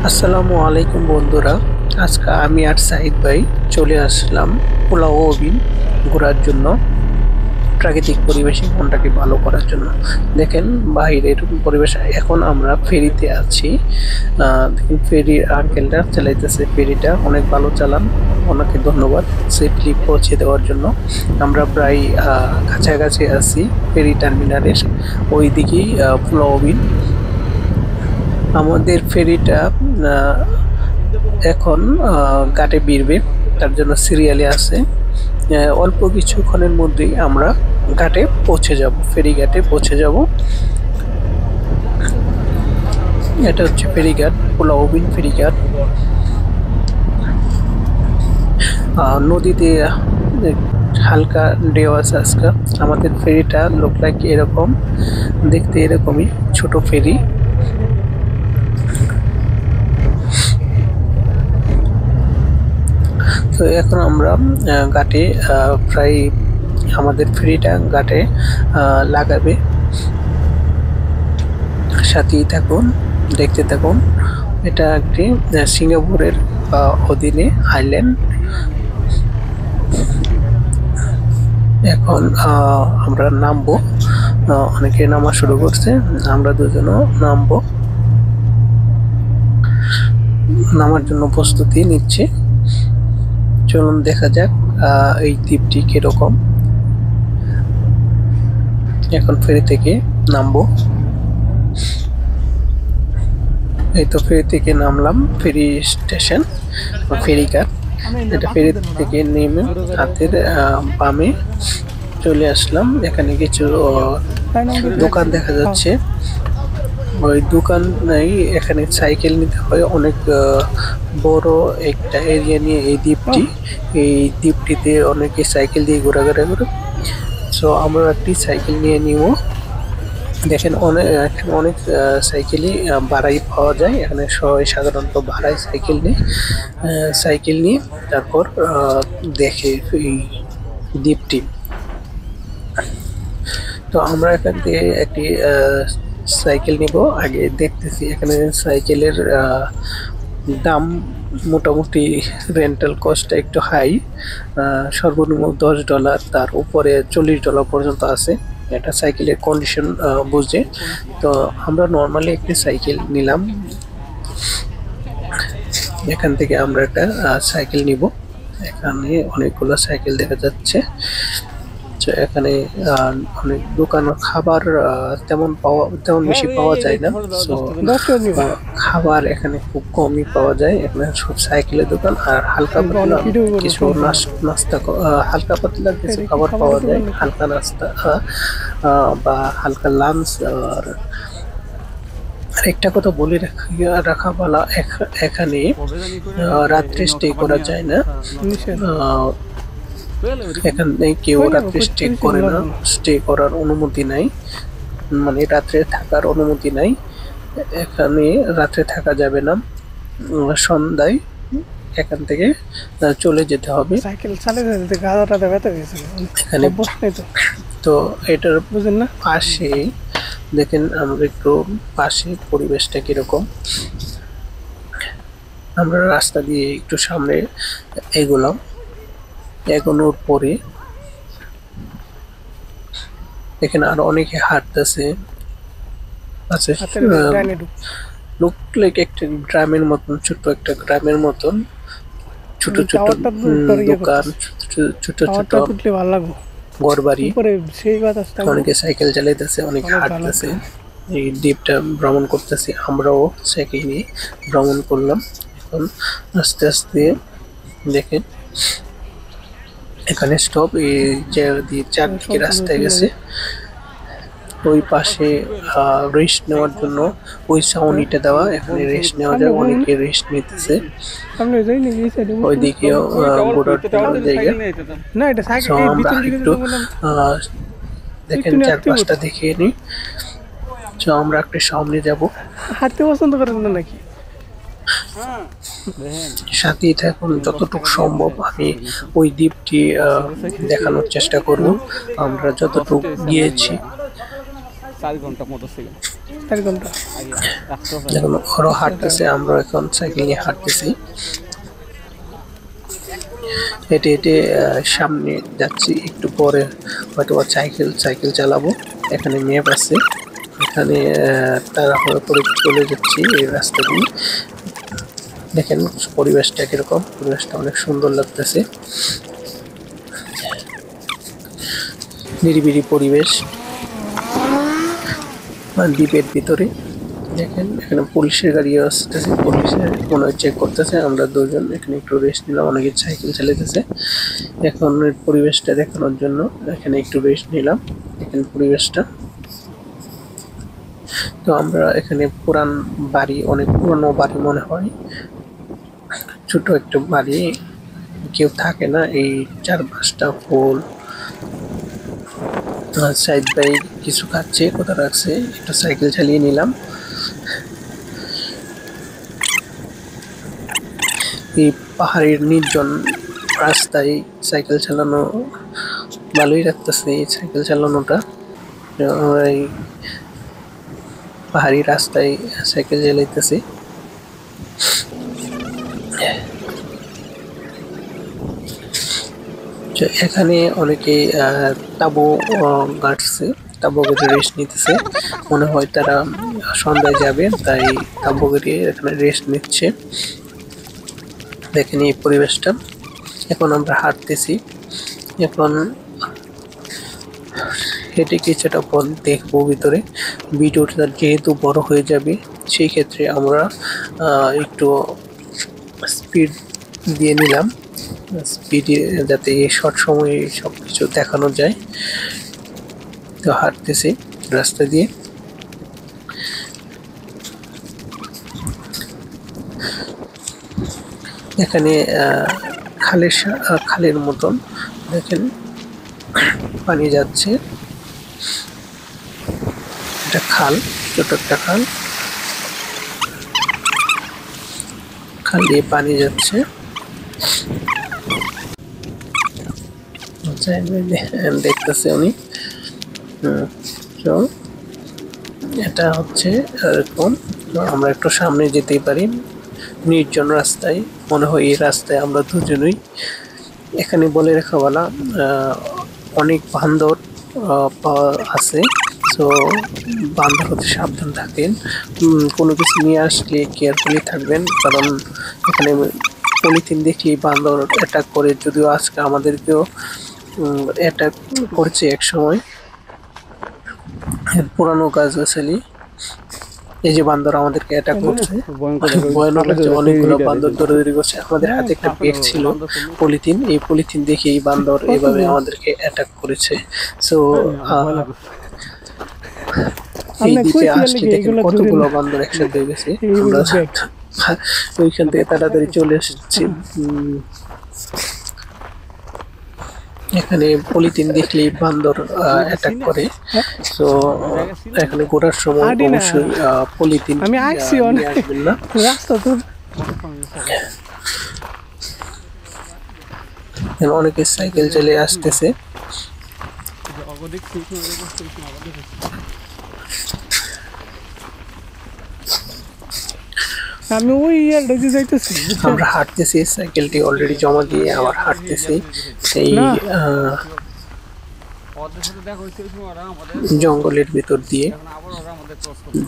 আসসালামু আলাইকুম বন্ধুরা। আজকে আমি আর সাইদ ভাই চলে আসলাম পোলাও বিন ঘোরার জন্য, প্রাকৃতিক পরিবেশে মনটাকে ভালো করার জন্য। দেখেন বাইরের পরিবেশ। এখন আমরা ফেরিতে আছি। দেখেন ফেরি আঙ্কেলটা চালাইতেছে ফেরিটা, অনেক ভালো চালান, ওনাকে ধন্যবাদ সেফলি পৌঁছে দেওয়ার জন্য। আমরা প্রায় কাছাকাছি আছি ফেরি টার্মিনালের, ওই দিকেই পোলাও বিন। আমাদের ফেরিটা এখন ঘাটে ভিড়বে, তার জন্য সিরিয়ালে আছে। অল্প কিছুক্ষণের মধ্যেই আমরা ঘাটে পৌঁছে যাব, ফেরি ঘাটে পৌঁছে যাব। এটা হচ্ছে ফেরিঘাট, পোলাও বিন ফেরিঘাট। নদীতে হালকা ঢেউ আছে আজকে। আমাদের ফেরিটা লুক লাইক এরকম, দেখতে এরকমই ছোট ফেরি। তো এখন আমরা ঘাটে প্রায় আমাদের ফেরিটা ঘাটে লাগাবে। সাথেই থাকুন, দেখতে থাকুন। এটা একটি সিঙ্গাপুরের অধীনে আইল্যান্ড। এখন আমরা নামবো, অনেকে নামা শুরু করছে, আমরা দুজনও নামবো, নামার জন্য প্রস্তুতি নিচ্ছি। চলুন দেখা যাক এই দ্বীপটি কিরকম। এখন ফেরি থেকে নামবো। এই তো ফেরি থেকে নামলাম, ফেরি স্টেশন, ফেরিঘাট। এটা ফেরি থেকে নেমে হাতের বামে চলে আসলাম। এখানে কিছু দোকান দেখা যাচ্ছে। ওই দোকান নাই, এখানে সাইকেল নিতে হয়। অনেক বড় একটা এরিয়া নিয়ে এই দ্বীপটিতে অনেকে সাইকেল দিয়ে ঘোরাঘুরি করে। সো আমরা একটি সাইকেল নিয়ে নিব। দেখেন অনেক সাইকেলই ভাড়াই পাওয়া যায় এখানে। সবাই সাধারণত ভাড়ায় সাইকেল নিয়ে তারপর দেখে এই দ্বীপটি। তো আমরা এখান থেকে একটি সাইকেল নিব। আগে দেখতেছি এখানে সাইকেলের দাম মোটামুটি, রেন্টাল কস্টটা একটু হাই, সর্বনিম্ন $10, তার উপরে $40 পর্যন্ত আছে। এটা সাইকেলের কন্ডিশন বুঝে। তো আমরা নর্মালি একটি সাইকেল নিলাম। এখান থেকে আমরা একটা সাইকেল নিব। এখানে অনেকগুলো সাইকেল দেখা যাচ্ছে। এখানে অনেক দোকান, খাবার তেমন বেশি পাওয়া যায় না। খাবার এখানে খুব কমই পাওয়া যায়। এখানে সব সাইকেলের দোকান, আর হালকা পাতলা কিছু নাস্তা, হালকা পাতলা কিছু খাবার পাওয়া যায়, হালকা নাস্তা বা হালকা লাঞ্চ। আর একটা কথা বলে রাখা ভালো, এখানে রাত্রে স্টে করা যায় না। এখানে কেউ রাত্রে স্টে করে না, স্টে করার অনুমতি নাই, মানে রাত্রে থাকার অনুমতি নাই। এখানে রাত্রে থাকা যাবে না, সন্ধ্যায় এখান থেকে চলে যেতে হবে। এখানে তো এটার পাশে দেখেন, আমরা একটু পাশে পরিবেশটা কিরকম। আমরা রাস্তা দিয়ে একটু সামনে এগোলাম। এগোনোর পরে এখানে আরো অনেকে হাঁটতেছে। লুক লাইক একটা গ্রামের মতন, ছোট্ট একটা গ্রামের মতন, ছোট ছোট দোকান, ছোট ছোট ঘর বাড়ি। অনেকে সাইকেল চালাইতেছে, অনেকে হাঁটতেছে, এই দ্বীপটা ভ্রমণ করতেছে। আমরাও সাইকেল নিয়ে ভ্রমণ করলাম। এখন আস্তে আস্তে দেখেন এখানে স্টপ, এই চারদিকে রাস্তায় গেছে। ওই পাশে রেস্ট নেওয়ার জন্য ওই ছাউনিটা দেওয়া, এখানে রেস্ট নেওয়া যায়। অনেকে রেস্ট নিতেছে। ওইদিকেও ঘোরার জন্য জায়গা। আমরা একটু দেখেন চারপাশটা দেখিয়ে নিই। আমরা একটু সামনে যাব। হাঁটতে পছন্দ করেন না নাকি? সাথেই থাকুন, যতটুকু সম্ভব আমি ওই দ্বীপটি দেখানোর চেষ্টা করব। আমরা যতটুকু গিয়েছি 4 ঘন্টা মতো ছিল 4 ঘন্টা। আগে রাত্র এখন ওরা হাঁটতেছে, আমরা এখন সাইকেল নিয়ে হাঁটতেছি। হেঁটে হেঁটে সামনে যাচ্ছি, একটু পরে হয়তো বা সাইকেল চালাবো। এখানে ম্যাপ আছে, এখানে তাড়াহুড়ো করে চলে যাচ্ছি এই রাস্তা দিয়ে। দেখেন পরিবেশটা কিরকম, পরিবেশটা অনেক সুন্দর লাগতেছে, নিরিবিলি পরিবেশ দ্বীপের ভিতরে। দেখেন এখানে পুলিশের গাড়িও আসতেছে, পুলিশের মনে হয় চেক করতেছে। আমরা দুজন এখানে একটু রেস্ট নিলাম, অনেকে সাইকেল চালাতেছে। এখন পরিবেশটা দেখানোর জন্য এখানে একটু রেস্ট নিলাম। এখানে পরিবেশটা, তো আমরা এখানে পুরান বাড়ি, অনেক পুরনো বাড়ি মনে হয়, ছোট একটা বাড়ি, কেউ থাকে না। এই 4-5টা ফুল সাইড বাই কিছু খাচ্ছে, কোথা রাখছে, একটু সাইকেল চালিয়ে নিলাম। এই পাহাড়ের নির্জন রাস্তায় সাইকেল চালানো ভালোই লাগতেছে, এই সাইকেল চালানোটা। এই পাহাড়ি রাস্তায় সাইকেল চালাইতেছি। এখানে অনেকে তাবু গাড়ছে, তাবু গাড়ি রেস্ট নিতেছে। মনে হয় তারা সন্ধ্যায় যাবে, তাই তাবু গাড়ি এখানে রেস্ট নিচ্ছে। দেখেন এই পরিবেশটা। এখন আমরা হাঁটতেছি, এখন হেঁটে কিছুটা পথ দেখবো ভিতরে। ভিডিওটা যেহেতু বড় হয়ে যাবে, সেই ক্ষেত্রে আমরা একটু স্পিড দিয়ে নিলাম, স্পিডে যাতে শর্ট সময়ে সব কিছু দেখানো যায়। তো হাঁটতেছি রাস্তা দিয়ে। এখানে খালের মতন, দেখেন পানি যাচ্ছে। এটা খাল, ছোট একটা খাল, খাল দিয়ে পানি যাচ্ছে। দেখতেছে উনি। তো এটা হচ্ছে এরকম, আমরা একটু সামনে যেতেই পারি নির্জন রাস্তায়। মনে হয় এই রাস্তায় আমরা দুজনই। এখানে বলে রাখা বলা, অনেক বান্দর আছে, তো বান্দর হতে সাবধান থাকেন। কোনো কিছু নিয়ে আসলে কেয়ারফুলি থাকবেন, কারণ এখানে পলিথিন দেখলেই বান্দর অ্যাটাক করে। যদিও আজকে আমাদেরকেও অ্যাটাক করছে এক সময়, পুরানো গাছগাছালি। এই যে বান্দর আমাদেরকে অ্যাটাক করছে, ভয়ানক লাগছে। অনেকগুলো বান্দর দৌড়াদৌড়ি করছে। আমাদের হাতে একটা ব্যাগ ছিল পলিথিন, এই পলিথিন দেখে এই বান্দর এভাবে আমাদেরকে অ্যাটাক করেছে। সো এই দ্বীপে আসলে দেখেন কতগুলো বান্দর একসাথে হয়ে গেছে। আমরা ওইখান থেকে তাড়াতাড়ি চলে এসেছি। এখানে পলিথিন দেখলেই বান্দর অ্যাটাক করে। তো এখানে ঘোরার সময় অবশ্যই পলিথিন আমি আসছি অনেক আসবেন না। রাস্তা তো অনেকে সাইকেল চলে আসতেছে। আমি ওই ইয়ারটা দিয়ে যাইতেছি। আমরা হাঁটতেছি, সাইকেলটি অলরেডি জমা দিয়ে আবার হাঁটতেছি এই জঙ্গলের ভিতর দিয়ে।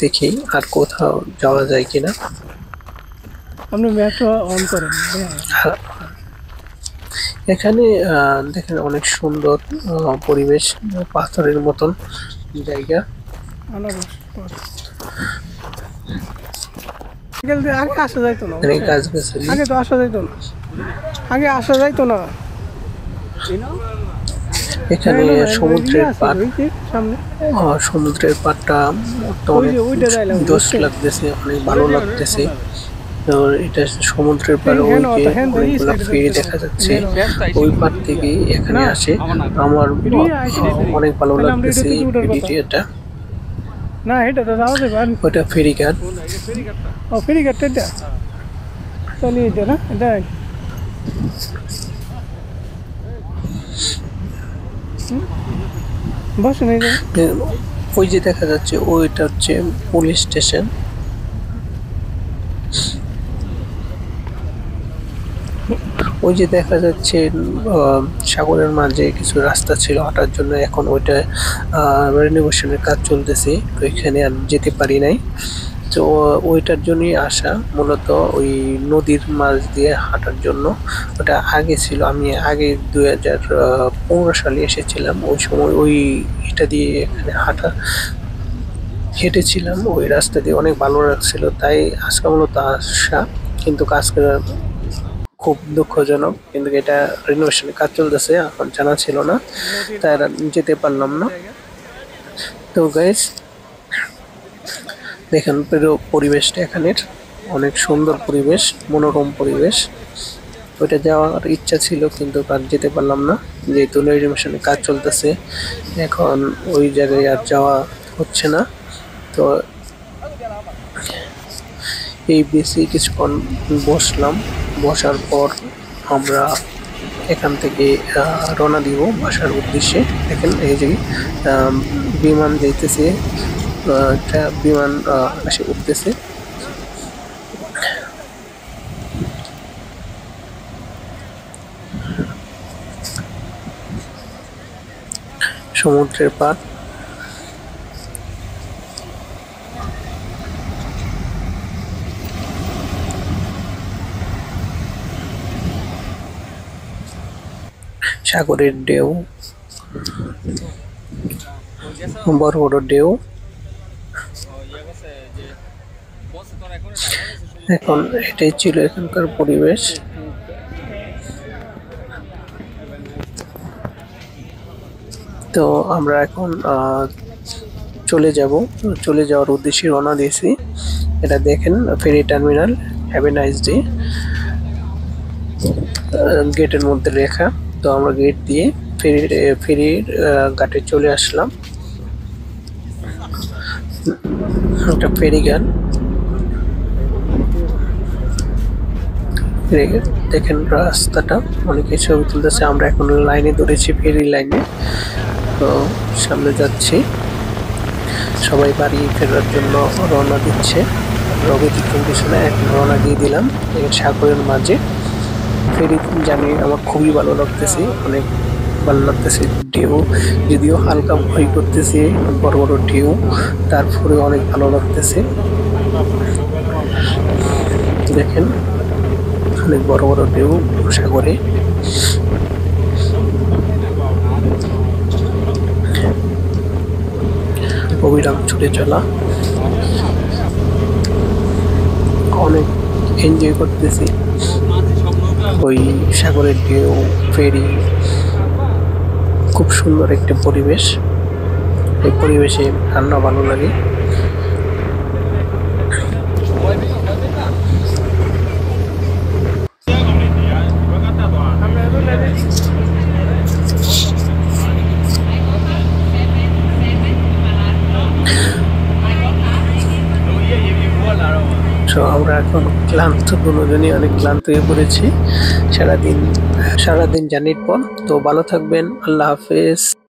দেখি আর কোথাও যাওয়া যায় কিনা। আপনি ম্যাপটা অন করেন। এখানে দেখেন অনেক সুন্দর পরিবেশ, পাথরের মতন জায়গা। আগে আসা যাইতো না, গাছ-গাছালি, আগে তো আসা যাইতো না, আগে আসা যাইতো না। এখানে সমুদ্রের পাড়, সমুদ্রের পাড়টা তো অনেক জোশ লাগতেছে, অনেক ভালো লাগতেছে। এটা সমুদ্রের পাড়, ওই যে অনেকগুলো ফেরি দেখা যাচ্ছে, ওই পাড় থেকে এখানে আসে। আমার অনেক ভালো লাগতেছে এই ফেরিটা। না এটা তো যাওয়া যাবে, ওটা ফেরিঘাট। ও ফেরিঘাট, এটা চলি এটা না, এটা বসে নেই ওই যে দেখা যাচ্ছে ওইটা হচ্ছে পুলিশ স্টেশন। ওই যে দেখা যাচ্ছে সাগরের মাঝে কিছু রাস্তা ছিল হাঁটার জন্য, এখন ওইটা রেনোভেশনের কাজ চলতেছে, তো এখানে আর যেতে পারি নাই। তো ওইটার জন্যই আসা, মূলত ওই নদীর মাছ দিয়ে হাঁটার জন্য। ওটা আগে ছিল, আমি আগে 2015 সালে এসেছিলাম, ওই সময় ওই এটা দিয়ে এখানে হেঁটেছিলাম, ওই রাস্তা দিয়ে অনেক ভালো লাগছিল, তাই আজকে মূলত আসা। কিন্তু আজকে খুব দুঃখজনক, কিন্তু এটা রিনোভেশনের কাজ চলতেছে, এখন জানা ছিল না, তাই আর যেতে পারলাম না। তো গাইস দেখেন পুরো পরিবেশটা এখানের অনেক সুন্দর পরিবেশ, মনোরম পরিবেশ। ওইটা যাওয়ার ইচ্ছা ছিল কিন্তু আর যেতে পারলাম না, যেহেতু রিনোভেশনের কাজ চলতেছে, এখন ওই জায়গায় আর যাওয়া হচ্ছে না। তো এই বেশি কিছুক্ষণ বসলাম, বসার পর আমরা এখান থেকে রওনা দিব বাসার উদ্দেশ্যে। দেখেন এই যে বিমান যাইতেছে, একটা বিমান আকাশে উঠতেছে। সমুদ্রের পাড়, সাগরের ঢেউ, বড় বড় ঢেউ। এখন এটাই ছিল এখানকার পরিবেশ। তো আমরা এখন চলে যাওয়ার উদ্দেশ্যে রওনা দিয়েছি। এটা দেখেন ferry terminal, have a nice day, গেটের মধ্যে লেখা। তো আমরা গেট দিয়ে ফেরির ঘাটে চলে আসলাম। একটা ফেরি গান, দেখেন রাস্তাটা, অনেকে ছবি তুলতেছে। আমরা এখন লাইনে ধরেছি, ফেরি লাইনে। তো সামনে যাচ্ছি, সবাই বাড়ি ফেরার জন্য রওনা দিচ্ছে। ব্যতিক্রম কিছু না, এখন রওনা দিয়ে দিলাম এই সাগরের মাঝে। ফেরি জানি আমার খুবই ভালো লাগতেছে, অনেক ভালো লাগতেছে। ঢেউ যদিও হালকা ভয় করতেছে, বড় বড় ঢেউ, তারপরে অনেক ভালো লাগতেছে। দেখেন অনেক বড় বড় ঢেউ সাগরে। অবিরাম ছুটে চলা, অনেক এনজয় করতেছি ওই সাগরের ঢেউ, ফেরি। খুব সুন্দর একটা পরিবেশ, এই পরিবেশে ঠান্ডা ভালো লাগে। তো আমরা এখন ক্লান্ত, দুজনই অনেক ক্লান্ত হয়ে পড়েছি সারাদিন জার্নির পর। তো ভালো থাকবেন, আল্লাহ হাফেজ।